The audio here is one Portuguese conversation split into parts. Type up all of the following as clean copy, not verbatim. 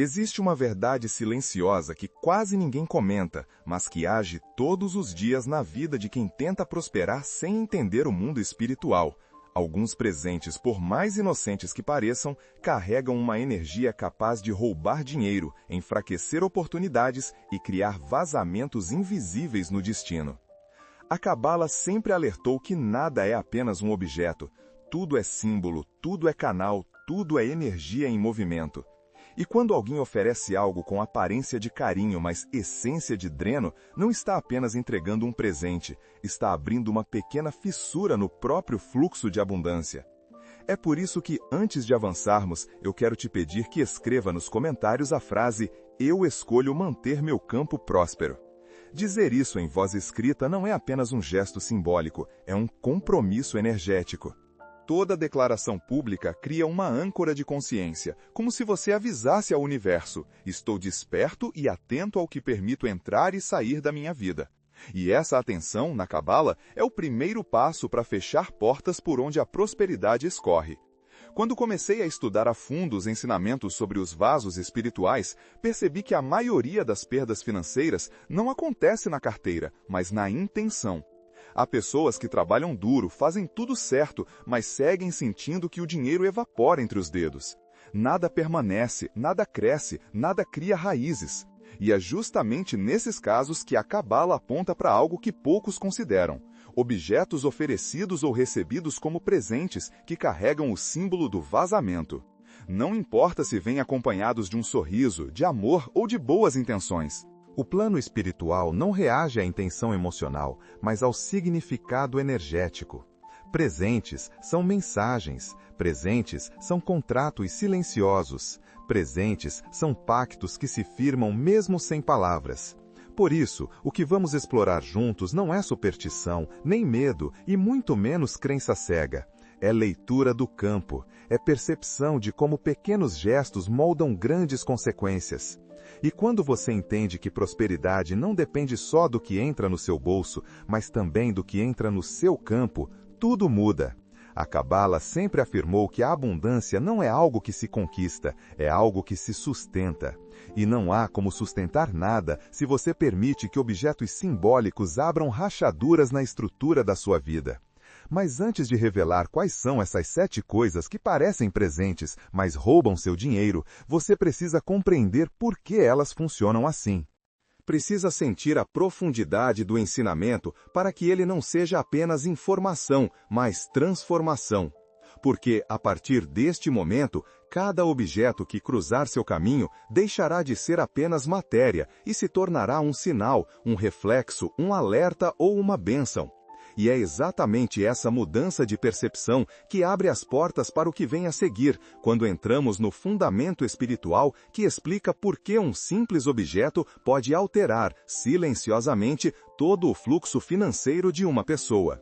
Existe uma verdade silenciosa que quase ninguém comenta, mas que age todos os dias na vida de quem tenta prosperar sem entender o mundo espiritual. Alguns presentes, por mais inocentes que pareçam, carregam uma energia capaz de roubar dinheiro, enfraquecer oportunidades e criar vazamentos invisíveis no destino. A Cabala sempre alertou que nada é apenas um objeto. Tudo é símbolo, tudo é canal, tudo é energia em movimento. E quando alguém oferece algo com aparência de carinho, mas essência de dreno, não está apenas entregando um presente, está abrindo uma pequena fissura no próprio fluxo de abundância. É por isso que, antes de avançarmos, eu quero te pedir que escreva nos comentários a frase "Eu escolho manter meu campo próspero". Dizer isso em voz escrita não é apenas um gesto simbólico, é um compromisso energético. Toda declaração pública cria uma âncora de consciência, como se você avisasse ao universo: estou desperto e atento ao que permito entrar e sair da minha vida. E essa atenção, na Cabala, é o primeiro passo para fechar portas por onde a prosperidade escorre. Quando comecei a estudar a fundo os ensinamentos sobre os vasos espirituais, percebi que a maioria das perdas financeiras não acontece na carteira, mas na intenção. Há pessoas que trabalham duro, fazem tudo certo, mas seguem sentindo que o dinheiro evapora entre os dedos. Nada permanece, nada cresce, nada cria raízes. E é justamente nesses casos que a Cabala aponta para algo que poucos consideram: objetos oferecidos ou recebidos como presentes que carregam o símbolo do vazamento. Não importa se vêm acompanhados de um sorriso, de amor ou de boas intenções. O plano espiritual não reage à intenção emocional, mas ao significado energético. Presentes são mensagens, presentes são contratos silenciosos, presentes são pactos que se firmam mesmo sem palavras. Por isso, o que vamos explorar juntos não é superstição, nem medo e muito menos crença cega. É leitura do campo, é percepção de como pequenos gestos moldam grandes consequências. E quando você entende que prosperidade não depende só do que entra no seu bolso, mas também do que entra no seu campo, tudo muda. A Cabala sempre afirmou que a abundância não é algo que se conquista, é algo que se sustenta. E não há como sustentar nada se você permite que objetos simbólicos abram rachaduras na estrutura da sua vida. Mas antes de revelar quais são essas 7 coisas que parecem presentes, mas roubam seu dinheiro, você precisa compreender por que elas funcionam assim. Precisa sentir a profundidade do ensinamento para que ele não seja apenas informação, mas transformação. Porque, a partir deste momento, cada objeto que cruzar seu caminho deixará de ser apenas matéria e se tornará um sinal, um reflexo, um alerta ou uma bênção. E é exatamente essa mudança de percepção que abre as portas para o que vem a seguir, quando entramos no fundamento espiritual que explica por que um simples objeto pode alterar, silenciosamente, todo o fluxo financeiro de uma pessoa.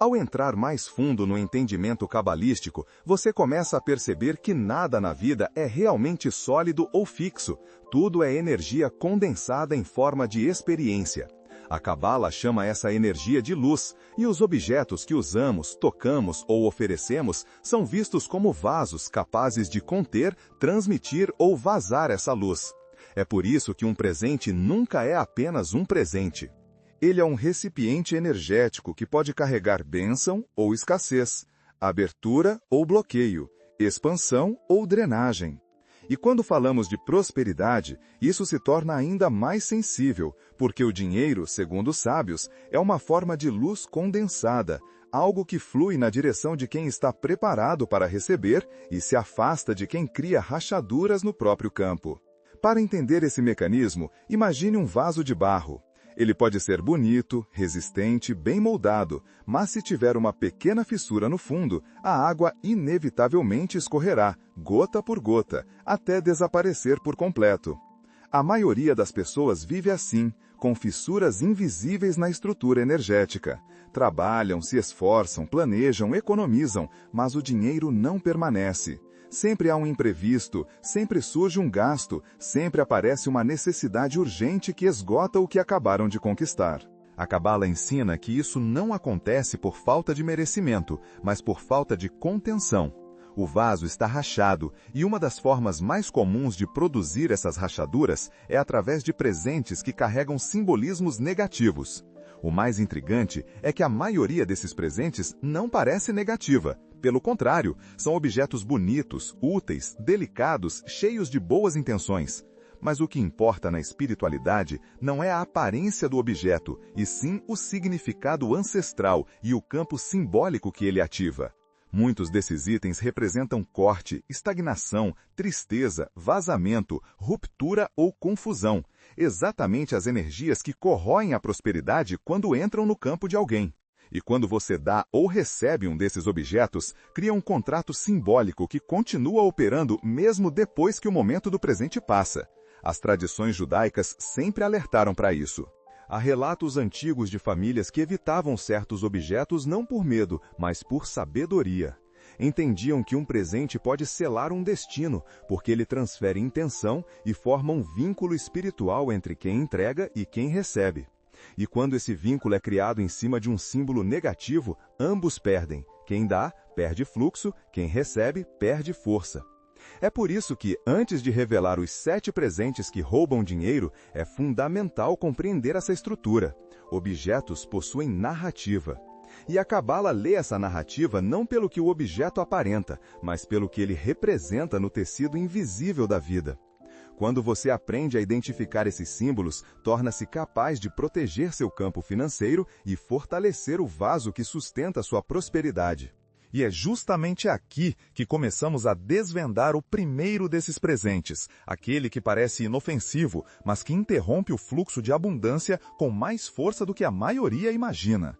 Ao entrar mais fundo no entendimento cabalístico, você começa a perceber que nada na vida é realmente sólido ou fixo. Tudo é energia condensada em forma de experiência. A Cabala chama essa energia de luz, e os objetos que usamos, tocamos ou oferecemos são vistos como vasos capazes de conter, transmitir ou vazar essa luz. É por isso que um presente nunca é apenas um presente. Ele é um recipiente energético que pode carregar bênção ou escassez, abertura ou bloqueio, expansão ou drenagem. E quando falamos de prosperidade, isso se torna ainda mais sensível, porque o dinheiro, segundo os sábios, é uma forma de luz condensada, algo que flui na direção de quem está preparado para receber e se afasta de quem cria rachaduras no próprio campo. Para entender esse mecanismo, imagine um vaso de barro. Ele pode ser bonito, resistente, bem moldado, mas se tiver uma pequena fissura no fundo, a água inevitavelmente escorrerá, gota por gota, até desaparecer por completo. A maioria das pessoas vive assim, com fissuras invisíveis na estrutura energética. Trabalham, se esforçam, planejam, economizam, mas o dinheiro não permanece. Sempre há um imprevisto, sempre surge um gasto, sempre aparece uma necessidade urgente que esgota o que acabaram de conquistar. A Cabala ensina que isso não acontece por falta de merecimento, mas por falta de contenção. O vaso está rachado, e uma das formas mais comuns de produzir essas rachaduras é através de presentes que carregam simbolismos negativos. O mais intrigante é que a maioria desses presentes não parece negativa. Pelo contrário, são objetos bonitos, úteis, delicados, cheios de boas intenções. Mas o que importa na espiritualidade não é a aparência do objeto, e sim o significado ancestral e o campo simbólico que ele ativa. Muitos desses itens representam corte, estagnação, tristeza, vazamento, ruptura ou confusão, exatamente as energias que corroem a prosperidade quando entram no campo de alguém. E quando você dá ou recebe um desses objetos, cria um contrato simbólico que continua operando mesmo depois que o momento do presente passa. As tradições judaicas sempre alertaram para isso. Há relatos antigos de famílias que evitavam certos objetos não por medo, mas por sabedoria. Entendiam que um presente pode selar um destino, porque ele transfere intenção e forma um vínculo espiritual entre quem entrega e quem recebe. E quando esse vínculo é criado em cima de um símbolo negativo, ambos perdem. Quem dá, perde fluxo, quem recebe, perde força. É por isso que, antes de revelar os 7 presentes que roubam dinheiro, é fundamental compreender essa estrutura. Objetos possuem narrativa. E a Cabala lê essa narrativa não pelo que o objeto aparenta, mas pelo que ele representa no tecido invisível da vida. Quando você aprende a identificar esses símbolos, torna-se capaz de proteger seu campo financeiro e fortalecer o vaso que sustenta sua prosperidade. E é justamente aqui que começamos a desvendar o primeiro desses presentes, aquele que parece inofensivo, mas que interrompe o fluxo de abundância com mais força do que a maioria imagina.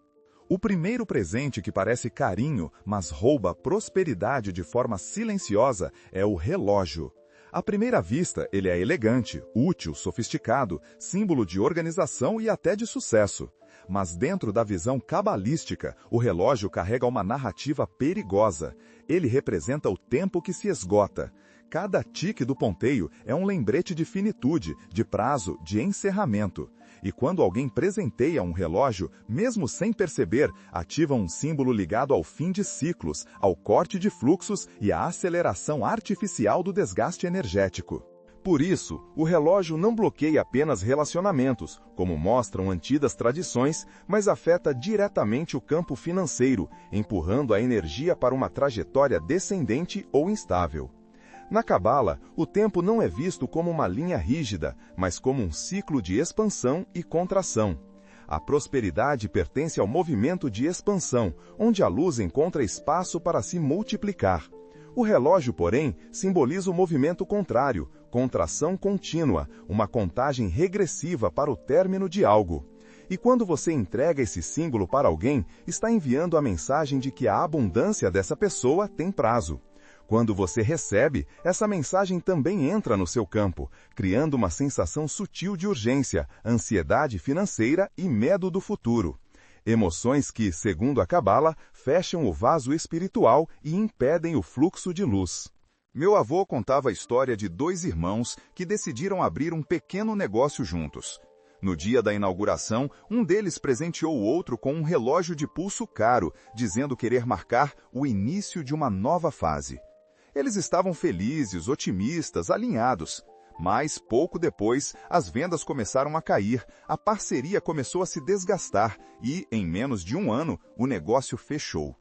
O primeiro presente que parece carinho, mas rouba prosperidade de forma silenciosa, é o relógio. À primeira vista, ele é elegante, útil, sofisticado, símbolo de organização e até de sucesso. Mas dentro da visão cabalística, o relógio carrega uma narrativa perigosa. Ele representa o tempo que se esgota. Cada tique do ponteio é um lembrete de finitude, de prazo, de encerramento. E quando alguém presenteia um relógio, mesmo sem perceber, ativa um símbolo ligado ao fim de ciclos, ao corte de fluxos e à aceleração artificial do desgaste energético. Por isso, o relógio não bloqueia apenas relacionamentos, como mostram antigas tradições, mas afeta diretamente o campo financeiro, empurrando a energia para uma trajetória descendente ou instável. Na Cabala, o tempo não é visto como uma linha rígida, mas como um ciclo de expansão e contração. A prosperidade pertence ao movimento de expansão, onde a luz encontra espaço para se multiplicar. O relógio, porém, simboliza o movimento contrário, contração contínua, uma contagem regressiva para o término de algo. E quando você entrega esse símbolo para alguém, está enviando a mensagem de que a abundância dessa pessoa tem prazo. Quando você recebe, essa mensagem também entra no seu campo, criando uma sensação sutil de urgência, ansiedade financeira e medo do futuro. Emoções que, segundo a Cabala, fecham o vaso espiritual e impedem o fluxo de luz. Meu avô contava a história de 2 irmãos que decidiram abrir um pequeno negócio juntos. No dia da inauguração, um deles presenteou o outro com um relógio de pulso caro, dizendo querer marcar o início de uma nova fase. Eles estavam felizes, otimistas, alinhados. Mas, pouco depois, as vendas começaram a cair, a parceria começou a se desgastar e, em menos de 1 ano, o negócio fechou.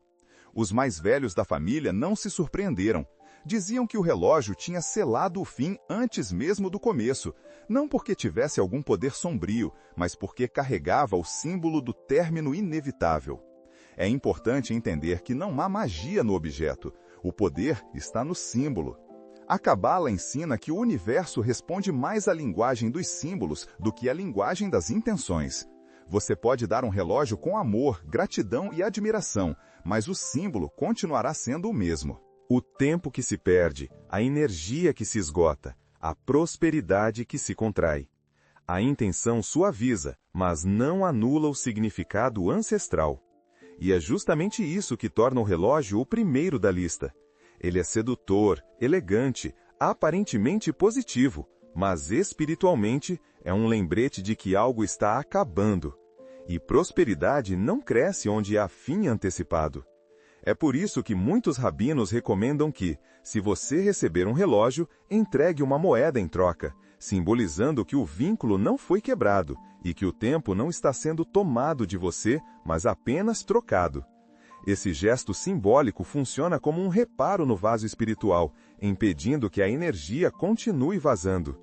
Os mais velhos da família não se surpreenderam. Diziam que o relógio tinha selado o fim antes mesmo do começo, não porque tivesse algum poder sombrio, mas porque carregava o símbolo do término inevitável. É importante entender que não há magia no objeto. O poder está no símbolo. A Cabala ensina que o universo responde mais à linguagem dos símbolos do que à linguagem das intenções. Você pode dar um relógio com amor, gratidão e admiração, mas o símbolo continuará sendo o mesmo. O tempo que se perde, a energia que se esgota, a prosperidade que se contrai. A intenção suaviza, mas não anula o significado ancestral. E é justamente isso que torna o relógio o primeiro da lista. Ele é sedutor, elegante, aparentemente positivo, mas espiritualmente é um lembrete de que algo está acabando. E prosperidade não cresce onde há fim antecipado. É por isso que muitos rabinos recomendam que, se você receber um relógio, entregue uma moeda em troca, simbolizando que o vínculo não foi quebrado e que o tempo não está sendo tomado de você, mas apenas trocado. Esse gesto simbólico funciona como um reparo no vaso espiritual, impedindo que a energia continue vazando.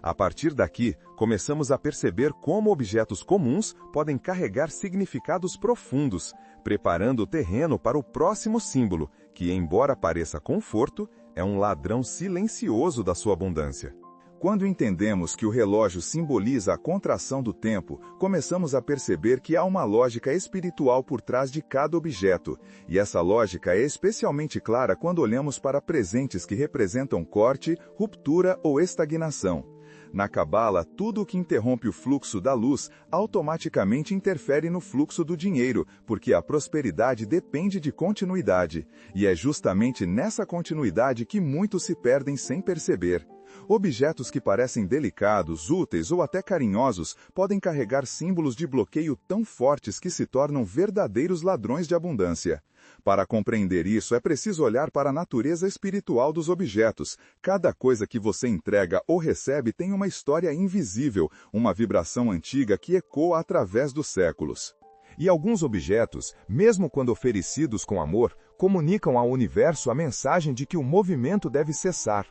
A partir daqui, começamos a perceber como objetos comuns podem carregar significados profundos, preparando o terreno para o próximo símbolo, que, embora pareça conforto, é um ladrão silencioso da sua abundância. Quando entendemos que o relógio simboliza a contração do tempo, começamos a perceber que há uma lógica espiritual por trás de cada objeto, e essa lógica é especialmente clara quando olhamos para presentes que representam corte, ruptura ou estagnação. Na Cabala, tudo o que interrompe o fluxo da luz automaticamente interfere no fluxo do dinheiro, porque a prosperidade depende de continuidade, e é justamente nessa continuidade que muitos se perdem sem perceber. Objetos que parecem delicados, úteis ou até carinhosos podem carregar símbolos de bloqueio tão fortes que se tornam verdadeiros ladrões de abundância. Para compreender isso, é preciso olhar para a natureza espiritual dos objetos. Cada coisa que você entrega ou recebe tem uma história invisível, uma vibração antiga que ecoa através dos séculos. E alguns objetos, mesmo quando oferecidos com amor, comunicam ao universo a mensagem de que o movimento deve cessar.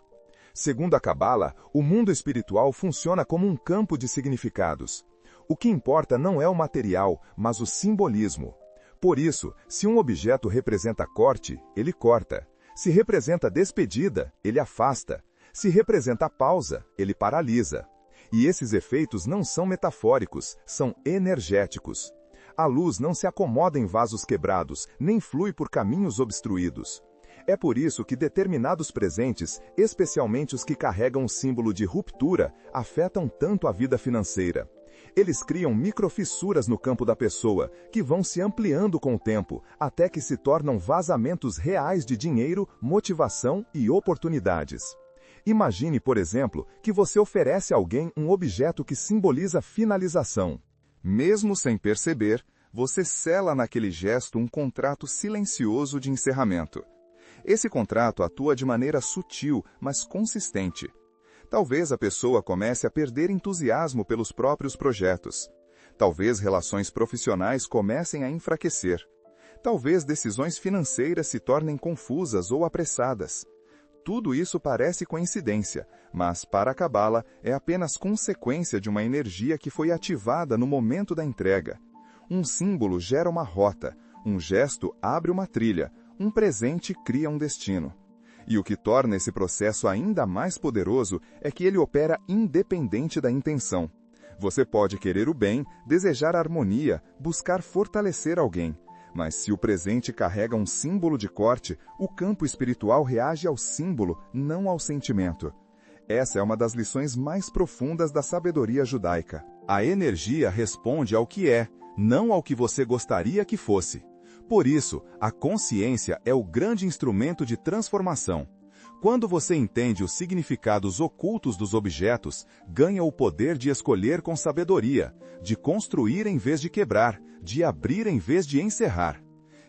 Segundo a Cabala, o mundo espiritual funciona como um campo de significados. O que importa não é o material, mas o simbolismo. Por isso, se um objeto representa corte, ele corta. Se representa despedida, ele afasta. Se representa pausa, ele paralisa. E esses efeitos não são metafóricos, são energéticos. A luz não se acomoda em vasos quebrados, nem flui por caminhos obstruídos. É por isso que determinados presentes, especialmente os que carregam o símbolo de ruptura, afetam tanto a vida financeira. Eles criam microfissuras no campo da pessoa, que vão se ampliando com o tempo, até que se tornam vazamentos reais de dinheiro, motivação e oportunidades. Imagine, por exemplo, que você oferece a alguém um objeto que simboliza finalização. Mesmo sem perceber, você sela naquele gesto um contrato silencioso de encerramento. Esse contrato atua de maneira sutil, mas consistente. Talvez a pessoa comece a perder entusiasmo pelos próprios projetos. Talvez relações profissionais comecem a enfraquecer. Talvez decisões financeiras se tornem confusas ou apressadas. Tudo isso parece coincidência, mas para a Cabala é apenas consequência de uma energia que foi ativada no momento da entrega. Um símbolo gera uma rota, um gesto abre uma trilha, um presente cria um destino. E o que torna esse processo ainda mais poderoso é que ele opera independente da intenção. Você pode querer o bem, desejar harmonia, buscar fortalecer alguém. Mas se o presente carrega um símbolo de corte, o campo espiritual reage ao símbolo, não ao sentimento. Essa é uma das lições mais profundas da sabedoria judaica. A energia responde ao que é, não ao que você gostaria que fosse. Por isso, a consciência é o grande instrumento de transformação. Quando você entende os significados ocultos dos objetos, ganha o poder de escolher com sabedoria, de construir em vez de quebrar, de abrir em vez de encerrar.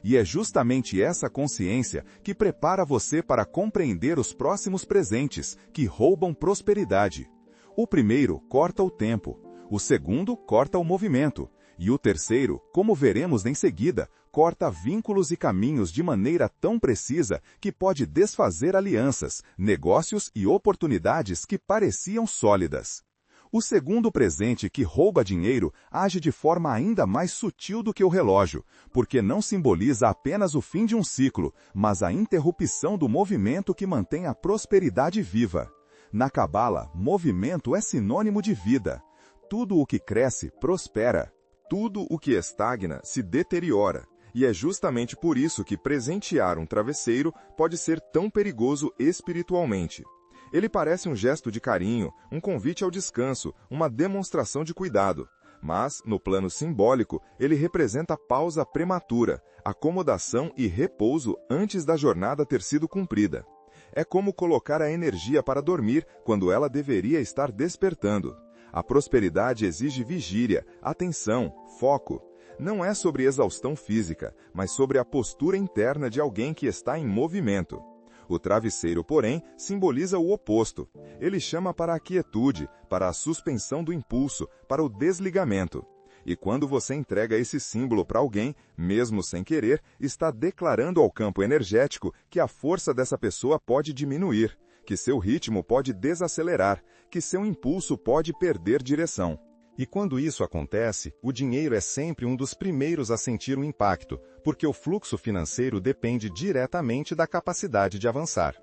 E é justamente essa consciência que prepara você para compreender os próximos presentes, que roubam prosperidade. O primeiro corta o tempo, o segundo corta o movimento, e o terceiro, como veremos em seguida, corta vínculos e caminhos de maneira tão precisa que pode desfazer alianças, negócios e oportunidades que pareciam sólidas. O segundo presente que rouba dinheiro age de forma ainda mais sutil do que o relógio, porque não simboliza apenas o fim de um ciclo, mas a interrupção do movimento que mantém a prosperidade viva. Na Cabala, movimento é sinônimo de vida. Tudo o que cresce, prospera. Tudo o que estagna se deteriora, e é justamente por isso que presentear um travesseiro pode ser tão perigoso espiritualmente. Ele parece um gesto de carinho, um convite ao descanso, uma demonstração de cuidado. Mas, no plano simbólico, ele representa pausa prematura, acomodação e repouso antes da jornada ter sido cumprida. É como colocar a energia para dormir quando ela deveria estar despertando. A prosperidade exige vigília, atenção, foco. Não é sobre exaustão física, mas sobre a postura interna de alguém que está em movimento. O travesseiro, porém, simboliza o oposto. Ele chama para a quietude, para a suspensão do impulso, para o desligamento. E quando você entrega esse símbolo para alguém, mesmo sem querer, está declarando ao campo energético que a força dessa pessoa pode diminuir, que seu ritmo pode desacelerar, que seu impulso pode perder direção. E quando isso acontece, o dinheiro é sempre um dos primeiros a sentir o impacto, porque o fluxo financeiro depende diretamente da capacidade de avançar.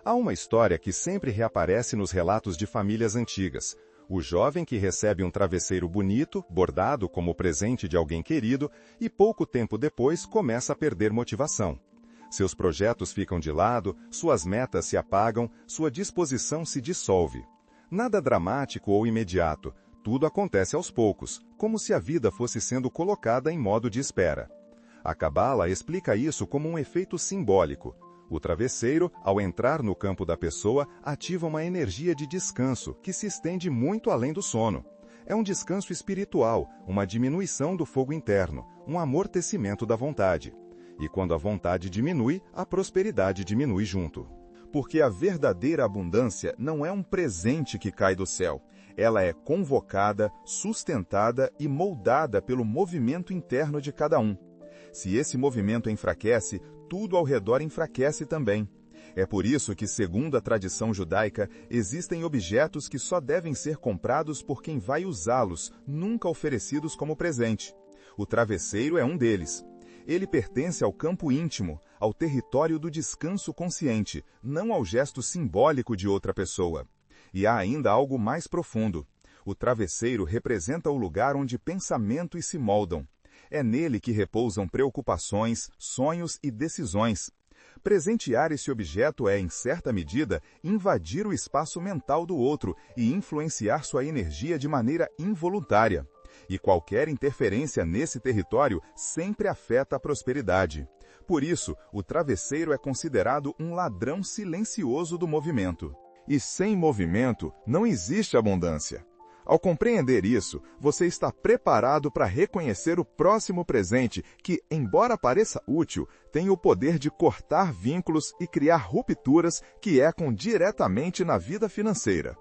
Há uma história que sempre reaparece nos relatos de famílias antigas. O jovem que recebe um travesseiro bonito, bordado como presente de alguém querido, e pouco tempo depois começa a perder motivação. Seus projetos ficam de lado, suas metas se apagam, sua disposição se dissolve. Nada dramático ou imediato. Tudo acontece aos poucos, como se a vida fosse sendo colocada em modo de espera. A Cabala explica isso como um efeito simbólico. O travesseiro, ao entrar no campo da pessoa, ativa uma energia de descanso que se estende muito além do sono. É um descanso espiritual, uma diminuição do fogo interno, um amortecimento da vontade. E quando a vontade diminui, a prosperidade diminui junto. Porque a verdadeira abundância não é um presente que cai do céu. Ela é convocada, sustentada e moldada pelo movimento interno de cada um. Se esse movimento enfraquece, tudo ao redor enfraquece também. É por isso que, segundo a tradição judaica, existem objetos que só devem ser comprados por quem vai usá-los, nunca oferecidos como presente. O travesseiro é um deles. Ele pertence ao campo íntimo, ao território do descanso consciente, não ao gesto simbólico de outra pessoa. E há ainda algo mais profundo. O travesseiro representa o lugar onde pensamentos se moldam. É nele que repousam preocupações, sonhos e decisões. Presentear esse objeto é, em certa medida, invadir o espaço mental do outro e influenciar sua energia de maneira involuntária. E qualquer interferência nesse território sempre afeta a prosperidade. Por isso, o travesseiro é considerado um ladrão silencioso do movimento. E sem movimento, não existe abundância. Ao compreender isso, você está preparado para reconhecer o próximo presente que, embora pareça útil, tem o poder de cortar vínculos e criar rupturas que ecam diretamente na vida financeira.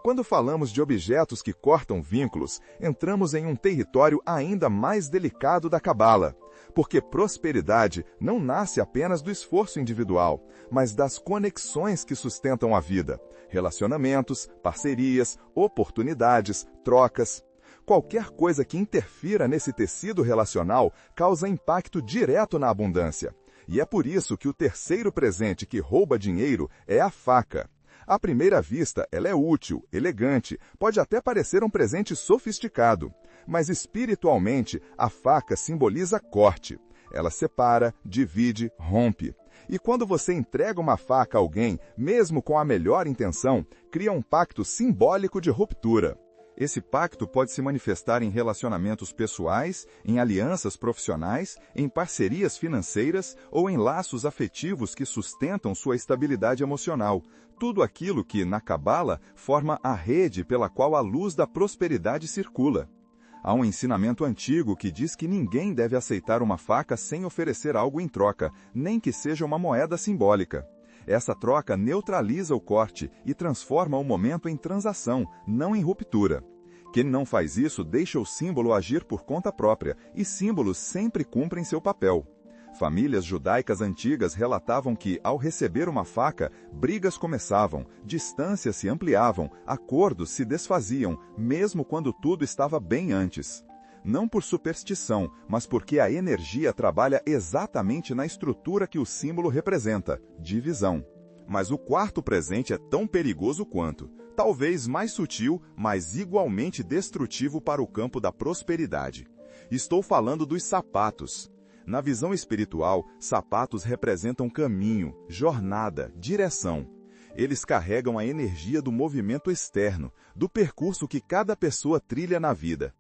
Quando falamos de objetos que cortam vínculos, entramos em um território ainda mais delicado da Cabala, porque prosperidade não nasce apenas do esforço individual, mas das conexões que sustentam a vida, relacionamentos, parcerias, oportunidades, trocas. Qualquer coisa que interfira nesse tecido relacional causa impacto direto na abundância. E é por isso que o terceiro presente que rouba dinheiro é a faca. À primeira vista, ela é útil, elegante, pode até parecer um presente sofisticado. Mas espiritualmente, a faca simboliza corte. Ela separa, divide, rompe. E quando você entrega uma faca a alguém, mesmo com a melhor intenção, cria um pacto simbólico de ruptura. Esse pacto pode se manifestar em relacionamentos pessoais, em alianças profissionais, em parcerias financeiras ou em laços afetivos que sustentam sua estabilidade emocional. Tudo aquilo que, na Cabala, forma a rede pela qual a luz da prosperidade circula. Há um ensinamento antigo que diz que ninguém deve aceitar uma faca sem oferecer algo em troca, nem que seja uma moeda simbólica. Essa troca neutraliza o corte e transforma o momento em transação, não em ruptura. Quem não faz isso deixa o símbolo agir por conta própria, e símbolos sempre cumprem seu papel. Famílias judaicas antigas relatavam que, ao receber uma faca, brigas começavam, distâncias se ampliavam, acordos se desfaziam, mesmo quando tudo estava bem antes. Não por superstição, mas porque a energia trabalha exatamente na estrutura que o símbolo representa, divisão. Mas o quarto presente é tão perigoso quanto, talvez mais sutil, mas igualmente destrutivo para o campo da prosperidade. Estou falando dos sapatos. Na visão espiritual, sapatos representam caminho, jornada, direção. Eles carregam a energia do movimento externo, do percurso que cada pessoa trilha na vida.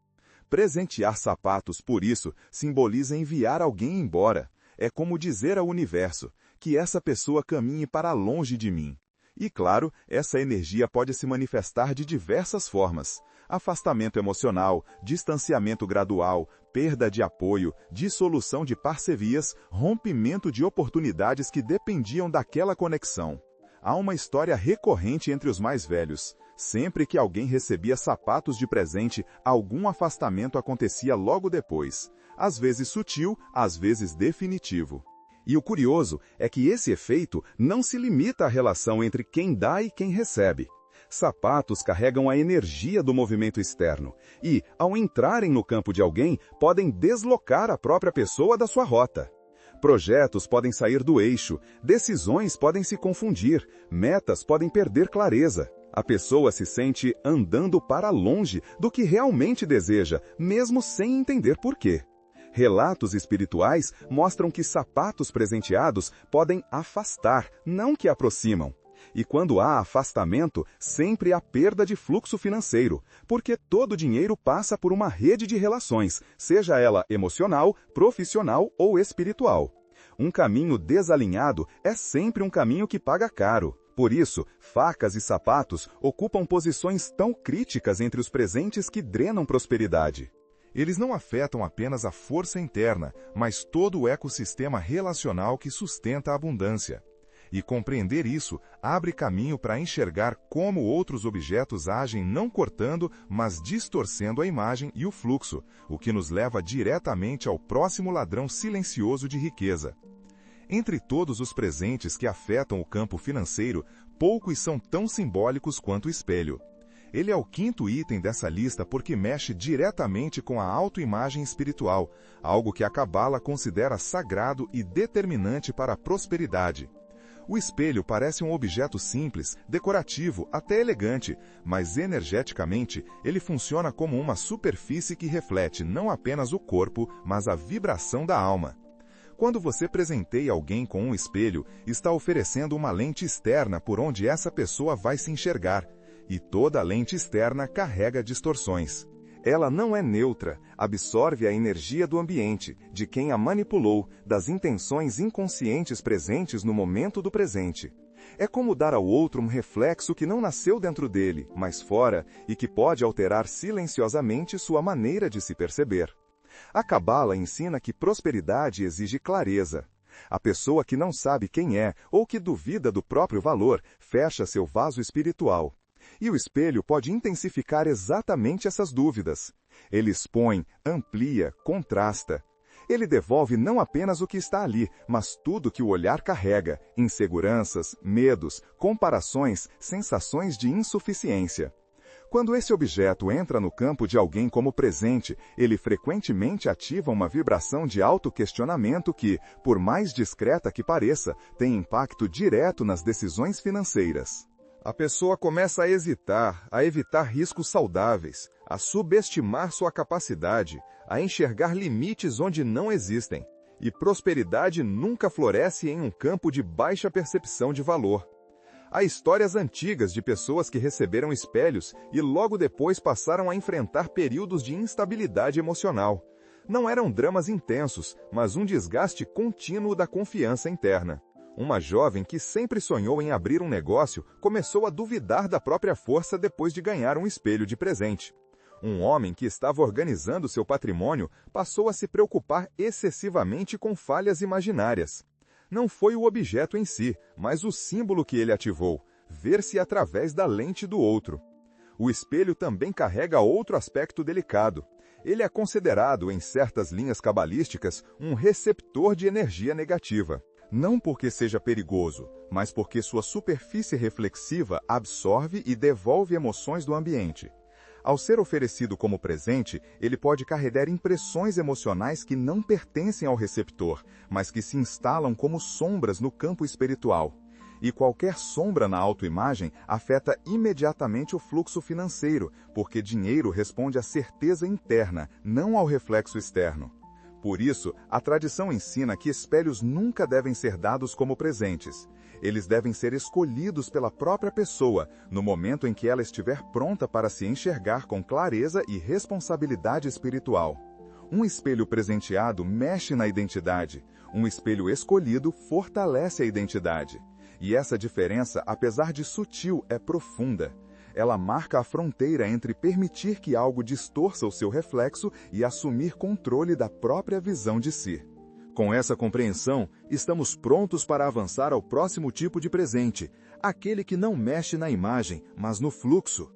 Presentear sapatos, por isso, simboliza enviar alguém embora. É como dizer ao universo que essa pessoa caminhe para longe de mim. E claro, essa energia pode se manifestar de diversas formas. Afastamento emocional, distanciamento gradual, perda de apoio, dissolução de parcerias, rompimento de oportunidades que dependiam daquela conexão. Há uma história recorrente entre os mais velhos. Sempre que alguém recebia sapatos de presente, algum afastamento acontecia logo depois. Às vezes sutil, às vezes definitivo. E o curioso é que esse efeito não se limita à relação entre quem dá e quem recebe. Sapatos carregam a energia do movimento externo e, ao entrarem no campo de alguém, podem deslocar a própria pessoa da sua rota. Projetos podem sair do eixo, decisões podem se confundir, metas podem perder clareza. A pessoa se sente andando para longe do que realmente deseja, mesmo sem entender por quê. Relatos espirituais mostram que sapatos presenteados podem afastar, não que aproximam. E quando há afastamento, sempre há perda de fluxo financeiro, porque todo dinheiro passa por uma rede de relações, seja ela emocional, profissional ou espiritual. Um caminho desalinhado é sempre um caminho que paga caro. Por isso, facas e sapatos ocupam posições tão críticas entre os presentes que drenam prosperidade. Eles não afetam apenas a força interna, mas todo o ecossistema relacional que sustenta a abundância. E compreender isso abre caminho para enxergar como outros objetos agem não cortando, mas distorcendo a imagem e o fluxo, o que nos leva diretamente ao próximo ladrão silencioso de riqueza. Entre todos os presentes que afetam o campo financeiro, poucos são tão simbólicos quanto o espelho. Ele é o quinto item dessa lista porque mexe diretamente com a autoimagem espiritual, algo que a Cabala considera sagrado e determinante para a prosperidade. O espelho parece um objeto simples, decorativo, até elegante, mas energeticamente ele funciona como uma superfície que reflete não apenas o corpo, mas a vibração da alma. Quando você presenteia alguém com um espelho, está oferecendo uma lente externa por onde essa pessoa vai se enxergar, e toda lente externa carrega distorções. Ela não é neutra, absorve a energia do ambiente, de quem a manipulou, das intenções inconscientes presentes no momento do presente. É como dar ao outro um reflexo que não nasceu dentro dele, mas fora, e que pode alterar silenciosamente sua maneira de se perceber. A Cabala ensina que prosperidade exige clareza. A pessoa que não sabe quem é ou que duvida do próprio valor, fecha seu vaso espiritual. E o espelho pode intensificar exatamente essas dúvidas. Ele expõe, amplia, contrasta. Ele devolve não apenas o que está ali, mas tudo que o olhar carrega: inseguranças, medos, comparações, sensações de insuficiência. Quando esse objeto entra no campo de alguém como presente, ele frequentemente ativa uma vibração de autoquestionamento que, por mais discreta que pareça, tem impacto direto nas decisões financeiras. A pessoa começa a evitar riscos saudáveis, a subestimar sua capacidade, a enxergar limites onde não existem. E prosperidade nunca floresce em um campo de baixa percepção de valor. Há histórias antigas de pessoas que receberam espelhos e logo depois passaram a enfrentar períodos de instabilidade emocional. Não eram dramas intensos, mas um desgaste contínuo da confiança interna. Uma jovem que sempre sonhou em abrir um negócio começou a duvidar da própria força depois de ganhar um espelho de presente. Um homem que estava organizando seu patrimônio passou a se preocupar excessivamente com falhas imaginárias. Não foi o objeto em si, mas o símbolo que ele ativou, ver-se através da lente do outro. O espelho também carrega outro aspecto delicado. Ele é considerado, em certas linhas cabalísticas, um receptor de energia negativa. Não porque seja perigoso, mas porque sua superfície reflexiva absorve e devolve emoções do ambiente. Ao ser oferecido como presente, ele pode carregar impressões emocionais que não pertencem ao receptor, mas que se instalam como sombras no campo espiritual. E qualquer sombra na autoimagem afeta imediatamente o fluxo financeiro, porque dinheiro responde à certeza interna, não ao reflexo externo. Por isso, a tradição ensina que espelhos nunca devem ser dados como presentes. Eles devem ser escolhidos pela própria pessoa, no momento em que ela estiver pronta para se enxergar com clareza e responsabilidade espiritual. Um espelho presenteado mexe na identidade. Um espelho escolhido fortalece a identidade. E essa diferença, apesar de sutil, é profunda. Ela marca a fronteira entre permitir que algo distorça o seu reflexo e assumir controle da própria visão de si. Com essa compreensão, estamos prontos para avançar ao próximo tipo de presente, aquele que não mexe na imagem, mas no fluxo.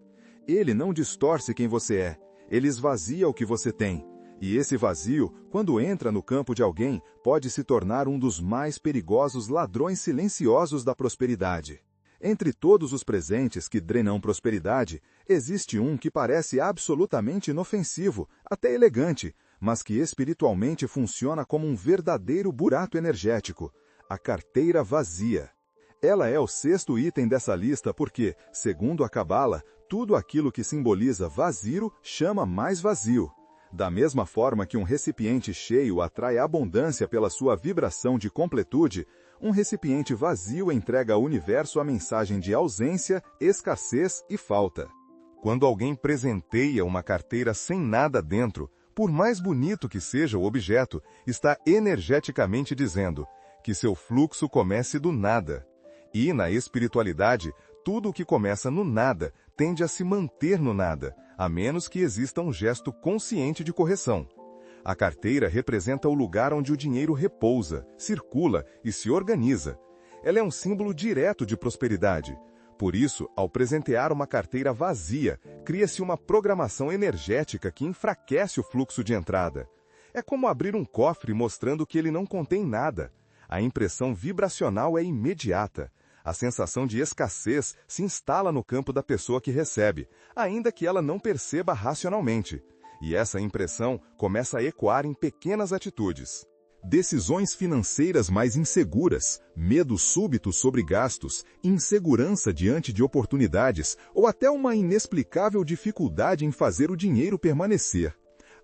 Ele não distorce quem você é, ele esvazia o que você tem. E esse vazio, quando entra no campo de alguém, pode se tornar um dos mais perigosos ladrões silenciosos da prosperidade. Entre todos os presentes que drenam prosperidade, existe um que parece absolutamente inofensivo, até elegante, mas que espiritualmente funciona como um verdadeiro buraco energético: a carteira vazia. Ela é o sexto item dessa lista porque, segundo a Cabala, tudo aquilo que simboliza vazio chama mais vazio. Da mesma forma que um recipiente cheio atrai abundância pela sua vibração de completude, um recipiente vazio entrega ao universo a mensagem de ausência, escassez e falta. Quando alguém presenteia uma carteira sem nada dentro, por mais bonito que seja o objeto, está energeticamente dizendo que seu fluxo comece do nada. E, na espiritualidade, tudo o que começa no nada tende a se manter no nada, a menos que exista um gesto consciente de correção. A carteira representa o lugar onde o dinheiro repousa, circula e se organiza. Ela é um símbolo direto de prosperidade. Por isso, ao presentear uma carteira vazia, cria-se uma programação energética que enfraquece o fluxo de entrada. É como abrir um cofre mostrando que ele não contém nada. A impressão vibracional é imediata. A sensação de escassez se instala no campo da pessoa que recebe, ainda que ela não perceba racionalmente. E essa impressão começa a ecoar em pequenas atitudes. Decisões financeiras mais inseguras, medo súbito sobre gastos, insegurança diante de oportunidades ou até uma inexplicável dificuldade em fazer o dinheiro permanecer.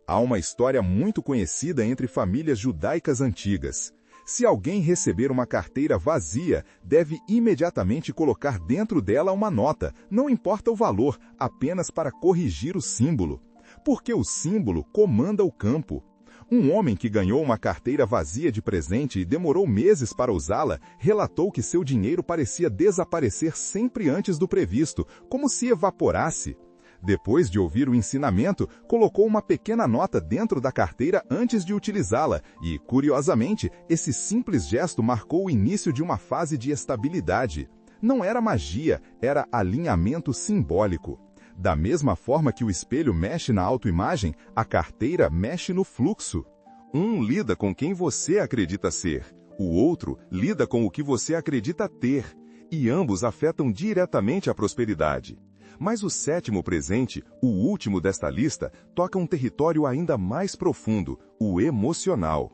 Há uma história muito conhecida entre famílias judaicas antigas. Se alguém receber uma carteira vazia, deve imediatamente colocar dentro dela uma nota, não importa o valor, apenas para corrigir o símbolo. Porque o símbolo comanda o campo. Um homem que ganhou uma carteira vazia de presente e demorou meses para usá-la, relatou que seu dinheiro parecia desaparecer sempre antes do previsto, como se evaporasse. Depois de ouvir o ensinamento, colocou uma pequena nota dentro da carteira antes de utilizá-la e, curiosamente, esse simples gesto marcou o início de uma fase de estabilidade. Não era magia, era alinhamento simbólico. Da mesma forma que o espelho mexe na autoimagem, a carteira mexe no fluxo. Um lida com quem você acredita ser, o outro lida com o que você acredita ter, e ambos afetam diretamente a prosperidade. Mas o sétimo presente, o último desta lista, toca um território ainda mais profundo, o emocional.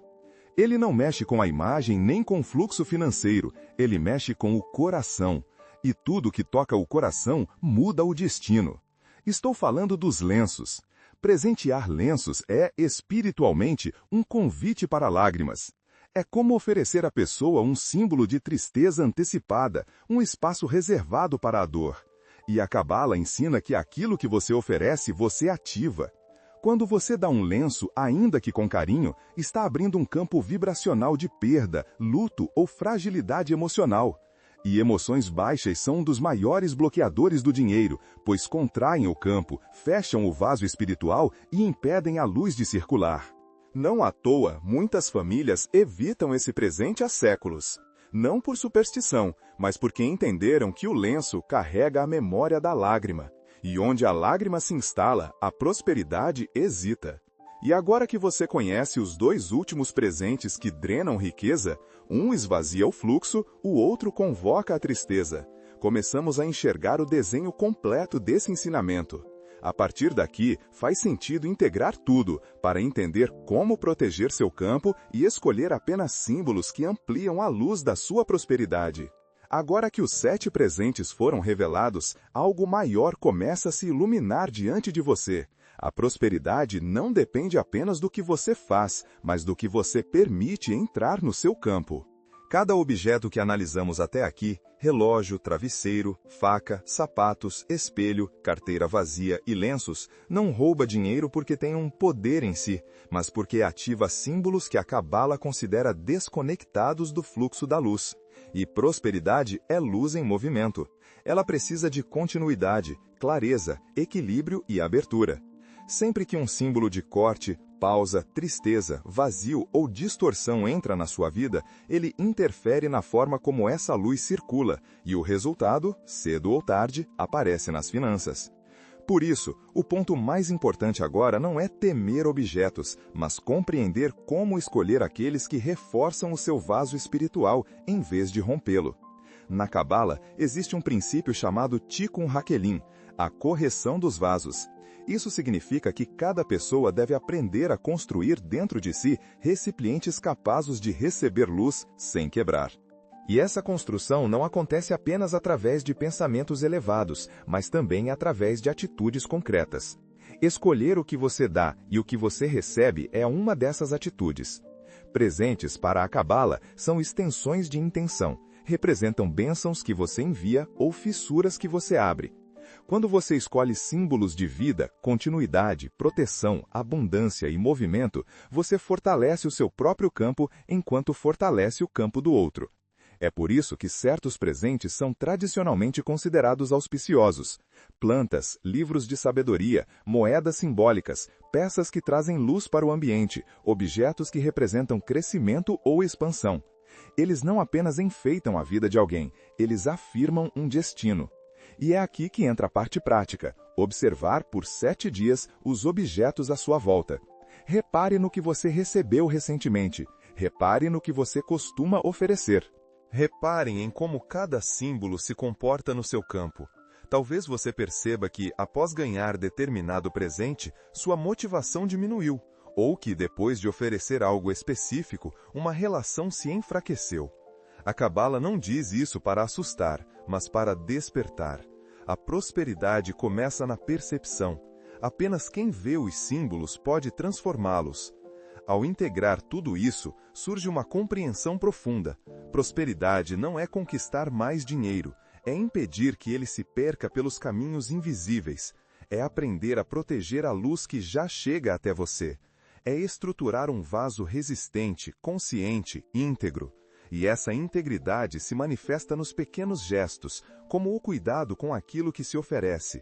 Ele não mexe com a imagem nem com o fluxo financeiro, ele mexe com o coração. E tudo que toca o coração muda o destino. Estou falando dos lenços. Presentear lenços é, espiritualmente, um convite para lágrimas. É como oferecer à pessoa um símbolo de tristeza antecipada, um espaço reservado para a dor. E a Cabala ensina que aquilo que você oferece, você ativa. Quando você dá um lenço, ainda que com carinho, está abrindo um campo vibracional de perda, luto ou fragilidade emocional. E emoções baixas são um dos maiores bloqueadores do dinheiro, pois contraem o campo, fecham o vaso espiritual e impedem a luz de circular. Não à toa, muitas famílias evitam esse presente há séculos. Não por superstição, mas porque entenderam que o lenço carrega a memória da lágrima. E onde a lágrima se instala, a prosperidade hesita. E agora que você conhece os dois últimos presentes que drenam riqueza, um esvazia o fluxo, o outro convoca a tristeza. Começamos a enxergar o desenho completo desse ensinamento. A partir daqui, faz sentido integrar tudo para entender como proteger seu campo e escolher apenas símbolos que ampliam a luz da sua prosperidade. Agora que os 7 presentes foram revelados, algo maior começa a se iluminar diante de você. A prosperidade não depende apenas do que você faz, mas do que você permite entrar no seu campo. Cada objeto que analisamos até aqui, relógio, travesseiro, faca, sapatos, espelho, carteira vazia e lenços, não rouba dinheiro porque tem um poder em si, mas porque ativa símbolos que a Cabala considera desconectados do fluxo da luz. E prosperidade é luz em movimento. Ela precisa de continuidade, clareza, equilíbrio e abertura. Sempre que um símbolo de corte, pausa, tristeza, vazio ou distorção entra na sua vida, ele interfere na forma como essa luz circula, e o resultado, cedo ou tarde, aparece nas finanças. Por isso, o ponto mais importante agora não é temer objetos, mas compreender como escolher aqueles que reforçam o seu vaso espiritual, em vez de rompê-lo. Na Cabala, existe um princípio chamado Tikkun Hakelim, a correção dos vasos. Isso significa que cada pessoa deve aprender a construir dentro de si recipientes capazes de receber luz sem quebrar. E essa construção não acontece apenas através de pensamentos elevados, mas também através de atitudes concretas. Escolher o que você dá e o que você recebe é uma dessas atitudes. Presentes para a Cabala são extensões de intenção, representam bênçãos que você envia ou fissuras que você abre. Quando você escolhe símbolos de vida, continuidade, proteção, abundância e movimento, você fortalece o seu próprio campo enquanto fortalece o campo do outro. É por isso que certos presentes são tradicionalmente considerados auspiciosos. Plantas, livros de sabedoria, moedas simbólicas, peças que trazem luz para o ambiente, objetos que representam crescimento ou expansão. Eles não apenas enfeitam a vida de alguém, eles afirmam um destino. E é aqui que entra a parte prática, observar por 7 dias os objetos à sua volta. Repare no que você recebeu recentemente. Repare no que você costuma oferecer. Reparem em como cada símbolo se comporta no seu campo. Talvez você perceba que, após ganhar determinado presente, sua motivação diminuiu, ou que, depois de oferecer algo específico, uma relação se enfraqueceu. A Cabala não diz isso para assustar, mas para despertar. A prosperidade começa na percepção. Apenas quem vê os símbolos pode transformá-los. Ao integrar tudo isso, surge uma compreensão profunda. Prosperidade não é conquistar mais dinheiro, é impedir que ele se perca pelos caminhos invisíveis. É aprender a proteger a luz que já chega até você. É estruturar um vaso resistente, consciente, íntegro. E essa integridade se manifesta nos pequenos gestos, como o cuidado com aquilo que se oferece.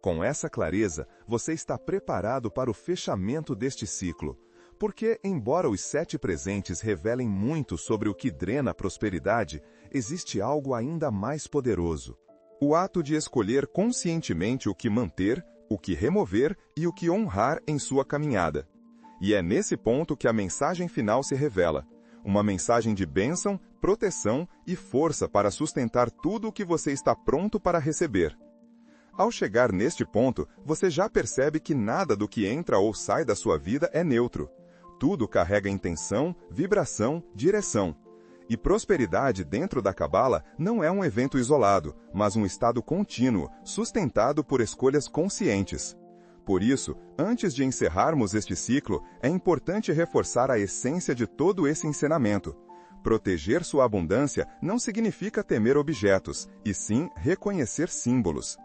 Com essa clareza, você está preparado para o fechamento deste ciclo. Porque, embora os 7 presentes revelem muito sobre o que drena a prosperidade, existe algo ainda mais poderoso. O ato de escolher conscientemente o que manter, o que remover e o que honrar em sua caminhada. E é nesse ponto que a mensagem final se revela. Uma mensagem de bênção, proteção e força para sustentar tudo o que você está pronto para receber. Ao chegar neste ponto, você já percebe que nada do que entra ou sai da sua vida é neutro. Tudo carrega intenção, vibração, direção. E prosperidade dentro da Cabala não é um evento isolado, mas um estado contínuo, sustentado por escolhas conscientes. Por isso, antes de encerrarmos este ciclo, é importante reforçar a essência de todo esse ensinamento. Proteger sua abundância não significa temer objetos, e sim reconhecer símbolos.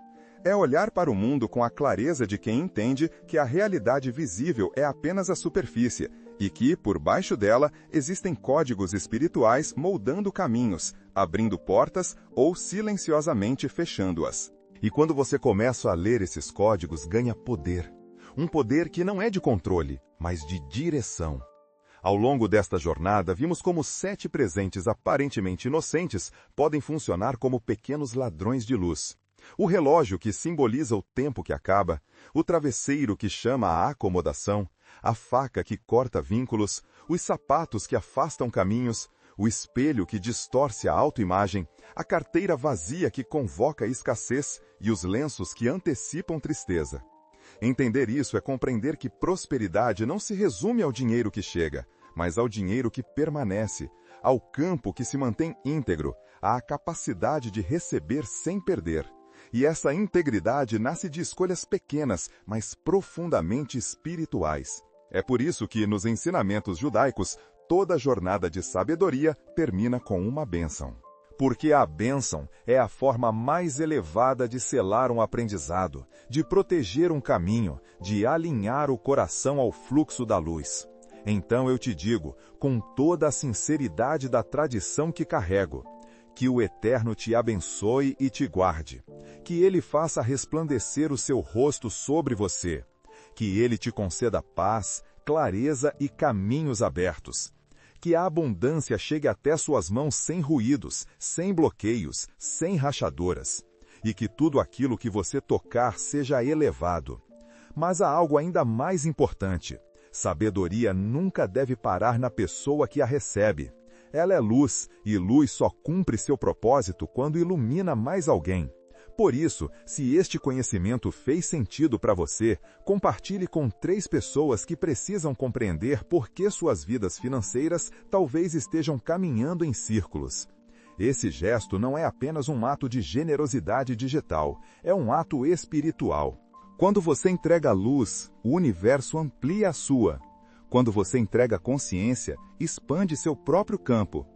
É olhar para o mundo com a clareza de quem entende que a realidade visível é apenas a superfície, e que, por baixo dela, existem códigos espirituais moldando caminhos, abrindo portas ou silenciosamente fechando-as. E quando você começa a ler esses códigos, ganha poder. Um poder que não é de controle, mas de direção. Ao longo desta jornada, vimos como 7 presentes aparentemente inocentes podem funcionar como pequenos ladrões de luz. O relógio que simboliza o tempo que acaba, o travesseiro que chama a acomodação, a faca que corta vínculos, os sapatos que afastam caminhos, o espelho que distorce a autoimagem, a carteira vazia que convoca a escassez e os lenços que antecipam tristeza. Entender isso é compreender que prosperidade não se resume ao dinheiro que chega, mas ao dinheiro que permanece, ao campo que se mantém íntegro, à capacidade de receber sem perder. E essa integridade nasce de escolhas pequenas, mas profundamente espirituais. É por isso que, nos ensinamentos judaicos, toda jornada de sabedoria termina com uma bênção. Porque a bênção é a forma mais elevada de selar um aprendizado, de proteger um caminho, de alinhar o coração ao fluxo da luz. Então eu te digo, com toda a sinceridade da tradição que carrego, Que o Eterno te abençoe e te guarde. Que Ele faça resplandecer o seu rosto sobre você. Que Ele te conceda paz, clareza e caminhos abertos. Que a abundância chegue até suas mãos sem ruídos, sem bloqueios, sem rachaduras. E que tudo aquilo que você tocar seja elevado. Mas há algo ainda mais importante. Sabedoria nunca deve parar na pessoa que a recebe. Ela é luz, e luz só cumpre seu propósito quando ilumina mais alguém. Por isso, se este conhecimento fez sentido para você, compartilhe com 3 pessoas que precisam compreender por que suas vidas financeiras talvez estejam caminhando em círculos. Esse gesto não é apenas um ato de generosidade digital, é um ato espiritual. Quando você entrega luz, o universo amplia a sua. Quando você entrega consciência, expande seu próprio campo.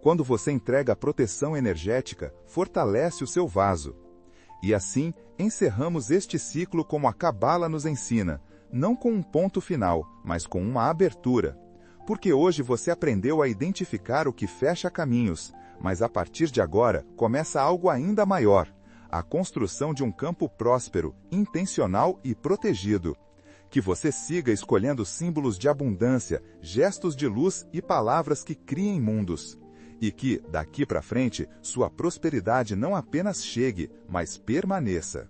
Quando você entrega proteção energética, fortalece o seu vaso. E assim, encerramos este ciclo como a Cabala nos ensina, não com um ponto final, mas com uma abertura. Porque hoje você aprendeu a identificar o que fecha caminhos, mas a partir de agora começa algo ainda maior, a construção de um campo próspero, intencional e protegido. Que você siga escolhendo símbolos de abundância, gestos de luz e palavras que criem mundos. E que, daqui para frente, sua prosperidade não apenas chegue, mas permaneça.